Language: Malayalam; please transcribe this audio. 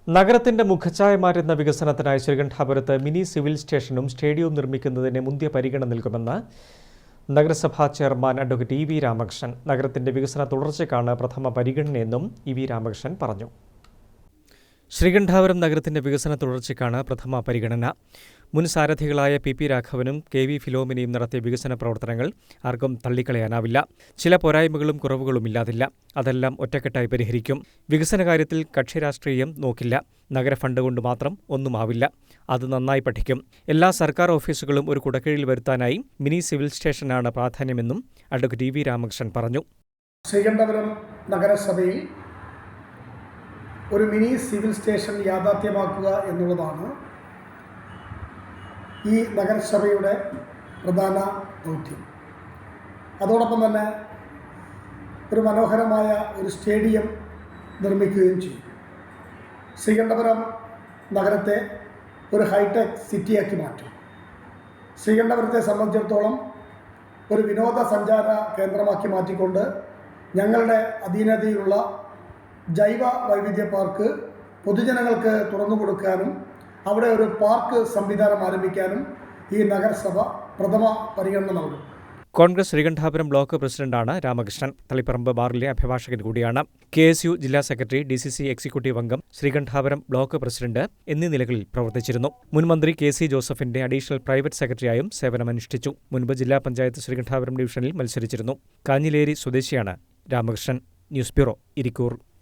നഗരത്തിന്റെ മുഖച്ഛായ മാറ്റുന്ന വികസനത്തിനായി ശ്രീകണ്ഠാപുരത്ത് മിനി സിവിൽ സ്റ്റേഷനും സ്റ്റേഡിയവും നിർമ്മിക്കുന്നതിന് മുന്തിയ പരിഗണന നൽകുമെന്ന് നഗരസഭാ ചെയർമാൻ അഡ്വക്കേറ്റ് ഇ വി രാമകൃഷ്ണൻ. നഗരത്തിന്റെ വികസന തുടർച്ചയ്ക്കാണ് പ്രഥമ പരിഗണനയെന്നും ഇ വി രാമകൃഷ്ണൻ പറഞ്ഞു. ശ്രീകണ്ഠാപുരം നഗരത്തിന്റെ വികസന തുടർച്ചയ്ക്കാണ് പ്രഥമ പരിഗണന. മുൻ സാരഥികളായ പി രാഘവനും കെ ഫിലോമിനയും നടത്തിയ വികസന പ്രവർത്തനങ്ങൾ ആർക്കും തള്ളിക്കളയാനാവില്ല. ചില പോരായ്മകളും കുറവുകളും ഇല്ലാതില്ല. അതെല്ലാം ഒറ്റക്കെട്ടായി പരിഹരിക്കും. വികസന കാര്യത്തിൽ കക്ഷി രാഷ്ട്രീയം നോക്കില്ല. നഗര ഫണ്ട് കൊണ്ട് മാത്രം ഒന്നുമാവില്ല. അത് നന്നായി പഠിക്കും. എല്ലാ സർക്കാർ ഓഫീസുകളും ഒരു കുടക്കീഴിൽ വരുത്താനായി മിനി സിവിൽ സ്റ്റേഷനാണ് പ്രാധാന്യമെന്നും അഡ്വക്കേറ്റ് ഇ വി രാമകൃഷ്ണൻ പറഞ്ഞു. ശ്രീകണ്ഠപുരം നഗരസഭയിൽ ഒരു മിനി സിവിൽ സ്റ്റേഷൻ യാഥാർത്ഥ്യമാക്കുക എന്നുള്ളതാണ് ഈ നഗരസഭയുടെ പ്രധാന ദൗത്യം. അതോടൊപ്പം തന്നെ ഒരു മനോഹരമായ ഒരു സ്റ്റേഡിയം നിർമ്മിക്കുകയും ചെയ്യും. ശ്രീകണ്ഠപുരം നഗരത്തെ ഒരു ഹൈടെക് സിറ്റിയാക്കി മാറ്റും. ശ്രീകണ്ഠപുരത്തെ സംബന്ധിച്ചിടത്തോളം ഒരു വിനോദസഞ്ചാര കേന്ദ്രമാക്കി മാറ്റിക്കൊണ്ട് ഞങ്ങളുടെ അധീനതയിലുള്ള ജൈവ വൈവിധ്യ പാർക്ക് പൊതുജനങ്ങൾക്ക് തുറന്നു കൊടുക്കാനും അവിടെ ഒരു പാർക്ക് സംവിധാനം ആരംഭിക്കാനും ഈ നഗരസഭ പ്രഥമ പരിഗണന നൽകും. കോൺഗ്രസ് ശ്രീകണ്ഠാപുരം ബ്ലോക്ക് പ്രസിഡന്റാണ് രാമകൃഷ്ണൻ. തളിപ്പറമ്പ് ബാറിലെ അഭിഭാഷകൻ കൂടിയാണ്. KSU ജില്ലാ സെക്രട്ടറി, DCC എക്സിക്യൂട്ടീവ് അംഗം, ശ്രീകണ്ഠാപുരം ബ്ലോക്ക് പ്രസിഡന്റ് എന്നീ നിലകളിൽ പ്രവർത്തിച്ചിരുന്നു. മുൻ മന്ത്രി KC ജോസഫിന്റെ അഡീഷണൽ പ്രൈവറ്റ് സെക്രട്ടറിയായും സേവനമനുഷ്ഠിച്ചു. മുൻപ് ജില്ലാ പഞ്ചായത്ത് ശ്രീകണ്ഠാപുരം ഡിവിഷനിൽ മത്സരിച്ചിരുന്നു. കാഞ്ഞിലേരി സ്വദേശിയാണ് രാമകൃഷ്ണൻ. News bureau, Irikkur.